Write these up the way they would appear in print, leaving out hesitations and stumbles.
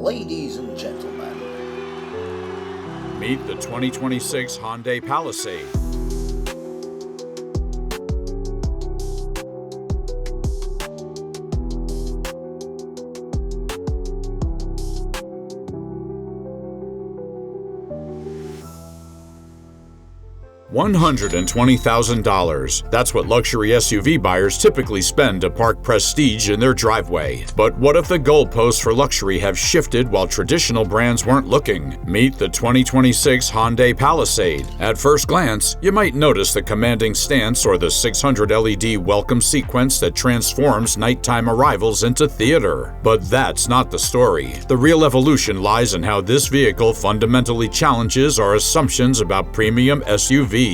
Ladies and gentlemen, meet the 2026 Hyundai Palisade. $120,000. That's what luxury SUV buyers typically spend to park prestige in their driveway. But what if the goalposts for luxury have shifted while traditional brands weren't looking? Meet the 2026 Hyundai Palisade. At first glance, you might notice the commanding stance or the 600 LED welcome sequence that transforms nighttime arrivals into theater. But that's not the story. The real evolution lies in how this vehicle fundamentally challenges our assumptions about premium SUVs.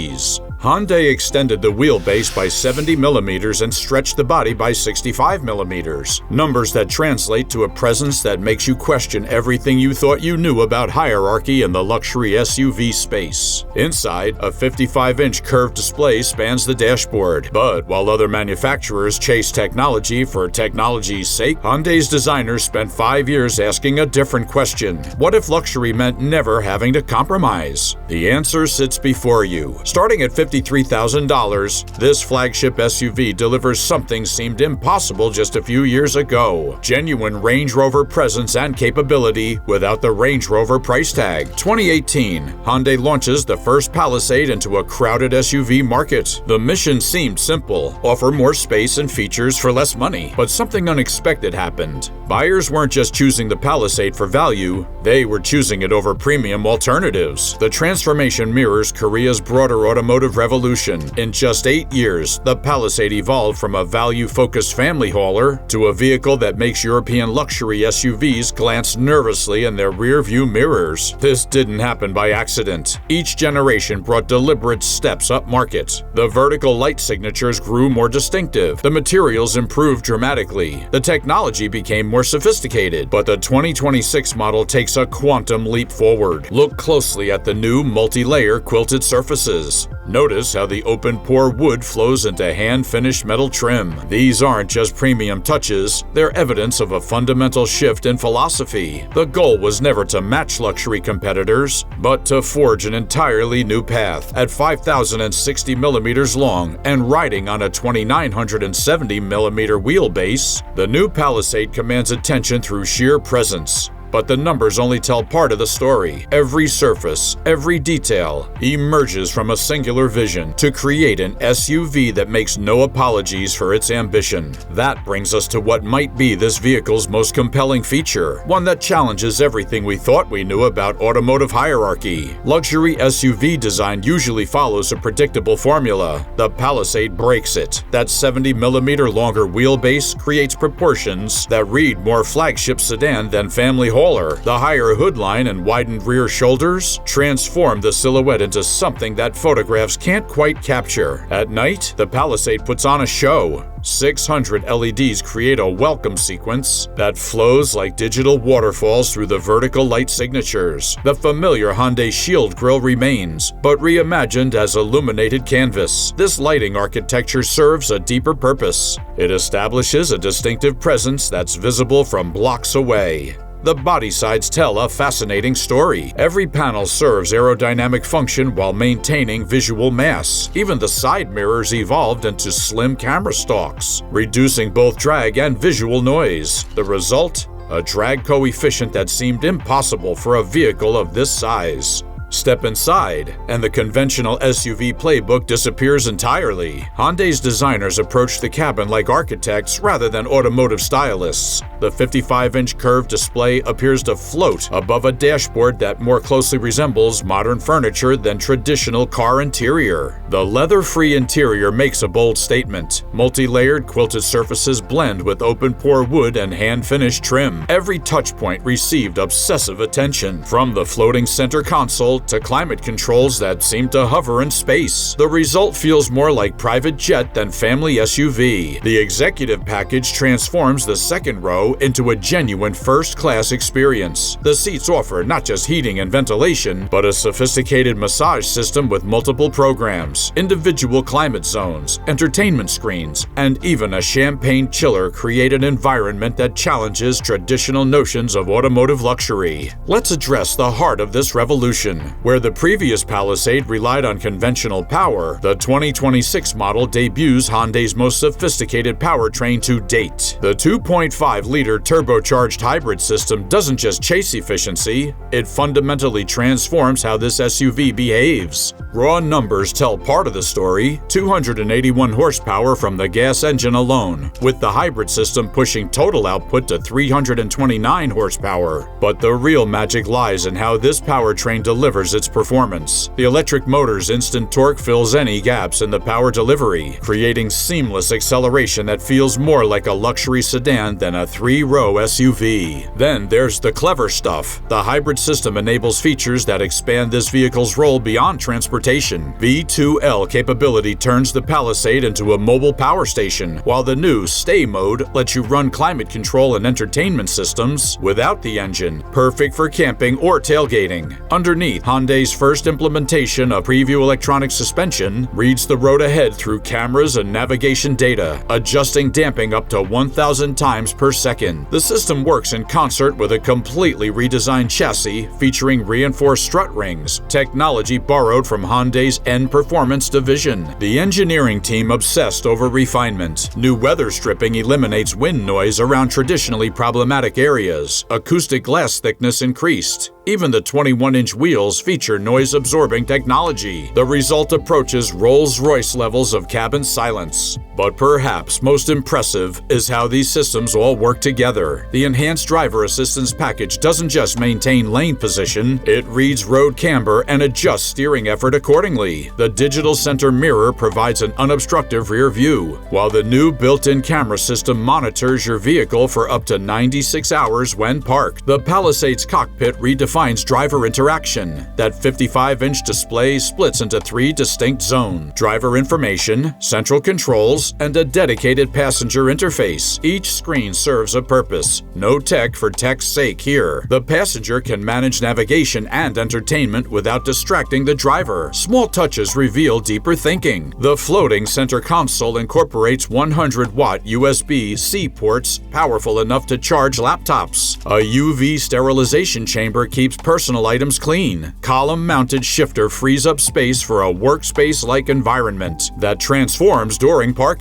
Hyundai extended the wheelbase by 70 millimeters and stretched the body by 65 millimeters. Numbers that translate to a presence that makes you question everything you thought you knew about hierarchy in the luxury SUV space. Inside, a 55-inch curved display spans the dashboard. But while other manufacturers chase technology for technology's sake, Hyundai's designers spent 5 years asking a different question. What if luxury meant never having to compromise? The answer sits before you. Starting at $53,000, this flagship SUV delivers something seemed impossible just a few years ago. Genuine Range Rover presence and capability without the Range Rover price tag. 2018, Hyundai launches the first Palisade into a crowded SUV market. The mission seemed simple: offer more space and features for less money. But something unexpected happened. Buyers weren't just choosing the Palisade for value, they were choosing it over premium alternatives. The transformation mirrors Korea's broader automotive revolution. In just 8 years, the Palisade evolved from a value-focused family hauler to a vehicle that makes European luxury SUVs glance nervously in their rear-view mirrors. This didn't happen by accident. Each generation brought deliberate steps up market. The vertical light signatures grew more distinctive. The materials improved dramatically. The technology became more sophisticated. But the 2026 model takes a quantum leap forward. Look closely at the new multi-layer quilted surfaces. Notice how the open-pore wood flows into hand-finished metal trim. These aren't just premium touches, they're evidence of a fundamental shift in philosophy. The goal was never to match luxury competitors, but to forge an entirely new path. At 5,060 millimeters long and riding on a 2,970 millimeter wheelbase, the new Palisade commands attention through sheer presence. But the numbers only tell part of the story. Every surface, every detail emerges from a singular vision to create an SUV that makes no apologies for its ambition. That brings us to what might be this vehicle's most compelling feature, one that challenges everything we thought we knew about automotive hierarchy. Luxury SUV design usually follows a predictable formula. The Palisade breaks it. That 70 millimeter longer wheelbase creates proportions that read more flagship sedan than family hauler. The higher hood line and widened rear shoulders transform the silhouette into something that photographs can't quite capture. At night, the Palisade puts on a show. 600 LEDs create a welcome sequence that flows like digital waterfalls through the vertical light signatures. The familiar Hyundai Shield grille remains, but reimagined as illuminated canvas. This lighting architecture serves a deeper purpose. It establishes a distinctive presence that's visible from blocks away. The body sides tell a fascinating story. Every panel serves aerodynamic function while maintaining visual mass. Even the side mirrors evolved into slim camera stalks, reducing both drag and visual noise. The result? A drag coefficient that seemed impossible for a vehicle of this size. Step inside, and the conventional SUV playbook disappears entirely. Hyundai's designers approached the cabin like architects rather than automotive stylists. The 55-inch curved display appears to float above a dashboard that more closely resembles modern furniture than traditional car interior. The leather-free interior makes a bold statement. Multi-layered quilted surfaces blend with open-pore wood and hand-finished trim. Every touchpoint received obsessive attention, from the floating center console to climate controls that seem to hover in space. The result feels more like private jet than family SUV. The executive package transforms the second row row into a genuine first-class experience. The seats offer not just heating and ventilation, but a sophisticated massage system with multiple programs, individual climate zones, entertainment screens, and even a champagne chiller create an environment that challenges traditional notions of automotive luxury. Let's address the heart of this revolution. Where the previous Palisade relied on conventional power, the 2026 model debuts Hyundai's most sophisticated powertrain to date. The 2.5-liter turbocharged hybrid system doesn't just chase efficiency, it fundamentally transforms how this SUV behaves. Raw numbers tell part of the story: 281 horsepower from the gas engine alone, with the hybrid system pushing total output to 329 horsepower. But the real magic lies in how this powertrain delivers its performance. The electric motor's instant torque fills any gaps in the power delivery, creating seamless acceleration that feels more like a luxury sedan than a 3-row SUV. Then there's the clever stuff. The hybrid system enables features that expand this vehicle's role beyond transportation. V2L capability turns the Palisade into a mobile power station, while the new Stay mode lets you run climate control and entertainment systems without the engine, perfect for camping or tailgating. Underneath, Hyundai's first implementation of preview electronic suspension reads the road ahead through cameras and navigation data, adjusting damping up to 1,000 times per second. The system works in concert with a completely redesigned chassis featuring reinforced strut rings, technology borrowed from Hyundai's N Performance division. The engineering team obsessed over refinement. New weather stripping eliminates wind noise around traditionally problematic areas. Acoustic glass thickness increased. Even the 21-inch wheels feature noise-absorbing technology. The result approaches Rolls-Royce levels of cabin silence. But perhaps most impressive is how these systems all work together. The enhanced driver assistance package doesn't just maintain lane position, it reads road camber and adjusts steering effort accordingly. The digital center mirror provides an unobstructive rear view, while the new built-in camera system monitors your vehicle for up to 96 hours when parked. The Palisade's cockpit redefines driver interaction. That 55-inch display splits into 3 distinct zones: driver information, central controls, and a dedicated passenger interface. Each screen serves a purpose. No tech for tech's sake here. The passenger can manage navigation and entertainment without distracting the driver. Small touches reveal deeper thinking. The floating center console incorporates 100-watt USB-C ports powerful enough to charge laptops. A UV sterilization chamber keeps personal items clean. Column-mounted shifter frees up space for a workspace-like environment that transforms during parking.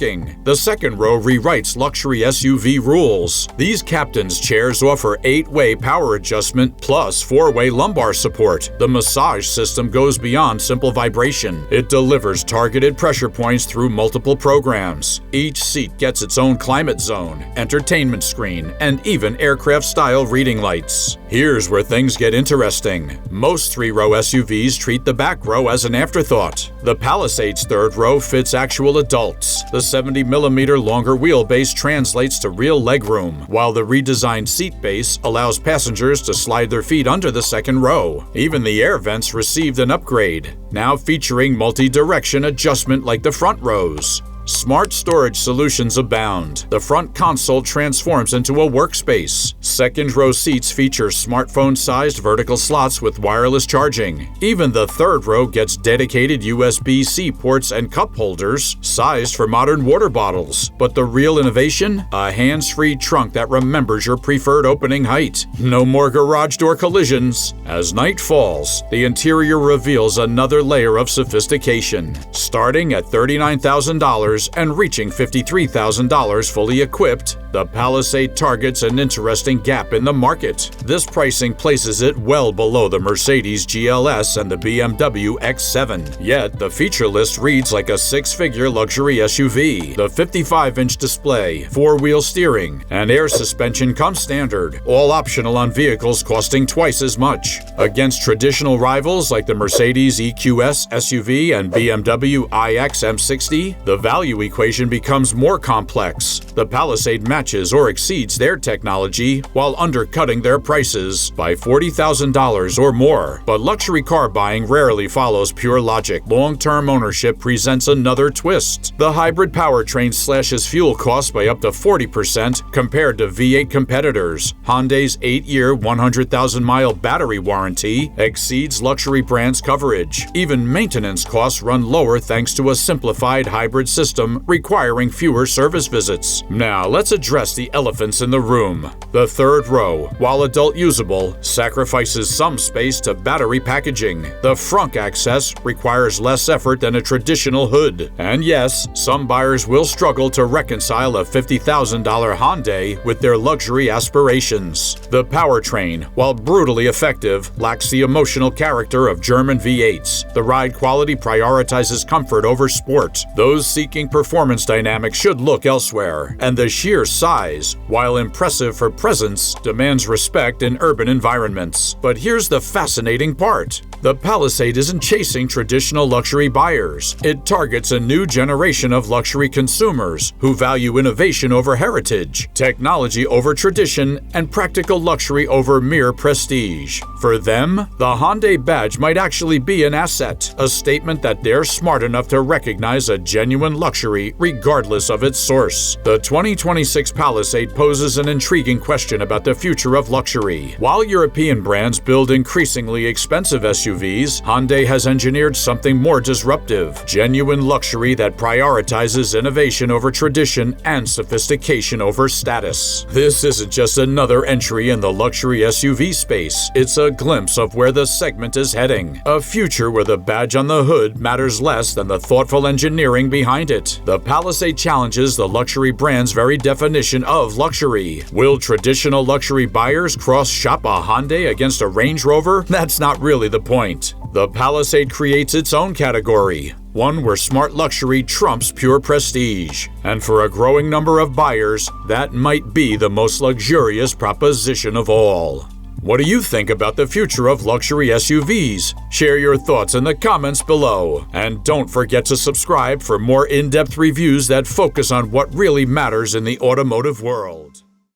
The second row rewrites luxury SUV rules. These captain's chairs offer 8-way power adjustment plus 4-way lumbar support. The massage system goes beyond simple vibration. It delivers targeted pressure points through multiple programs. Each seat gets its own climate zone, entertainment screen, and even aircraft-style reading lights. Here's where things get interesting. Most 3-row SUVs treat the back row as an afterthought. The Palisade's third row fits actual adults. The 70mm longer wheelbase translates to real legroom, while the redesigned seat base allows passengers to slide their feet under the second row. Even the air vents received an upgrade, now featuring multi-direction adjustment like the front rows. Smart storage solutions abound. The front console transforms into a workspace. Second-row seats feature smartphone-sized vertical slots with wireless charging. Even the third row gets dedicated USB-C ports and cup holders, sized for modern water bottles. But the real innovation? A hands-free trunk that remembers your preferred opening height. No more garage door collisions. As night falls, the interior reveals another layer of sophistication. Starting at $39,000 and reaching $53,000 fully equipped, the Palisade targets an interesting gap in the market. This pricing places it well below the Mercedes GLS and the BMW X7. Yet, the feature list reads like a 6-figure luxury SUV. The 55-inch display, 4-wheel steering, and air suspension come standard, all optional on vehicles costing twice as much. Against traditional rivals like the Mercedes EQS SUV and BMW iX M60, the value equation becomes more complex. The Palisade matches or exceeds their technology while undercutting their prices by $40,000 or more. But luxury car buying rarely follows pure logic. Long-term ownership presents another twist. The hybrid powertrain slashes fuel costs by up to 40% compared to V8 competitors. Hyundai's 8-year, 100,000-mile battery warranty exceeds luxury brands' coverage. Even maintenance costs run lower thanks to a simplified hybrid system requiring fewer service visits. Now, let's address the elephants in the room. The third row, while adult usable, sacrifices some space to battery packaging. The frunk access requires less effort than a traditional hood. And yes, some buyers will struggle to reconcile a $50,000 Hyundai with their luxury aspirations. The powertrain, while brutally effective, lacks the emotional character of German V8s. The ride quality prioritizes comfort over sport. Those seeking performance dynamics should look elsewhere. And the sheer size, while impressive for presence, demands respect in urban environments. But here's the fascinating part. The Palisade isn't chasing traditional luxury buyers. It targets a new generation of luxury consumers who value innovation over heritage, technology over tradition, and practical luxury over mere prestige. For them, the Hyundai badge might actually be an asset, a statement that they're smart enough to recognize a genuine luxury regardless of its source. The 2026 Palisade poses an intriguing question about the future of luxury. While European brands build increasingly expensive SUVs, Hyundai has engineered something more disruptive, genuine luxury that prioritizes innovation over tradition and sophistication over status. This isn't just another entry in the luxury SUV space, it's a glimpse of where the segment is heading, a future where the badge on the hood matters less than the thoughtful engineering behind it. The Palisade challenges the luxury brand's very definition of luxury. Will traditional luxury buyers cross-shop a Hyundai against a Range Rover? That's not really the point. The Palisade creates its own category, one where smart luxury trumps pure prestige. And for a growing number of buyers, that might be the most luxurious proposition of all. What do you think about the future of luxury SUVs? Share your thoughts in the comments below. And don't forget to subscribe for more in-depth reviews that focus on what really matters in the automotive world.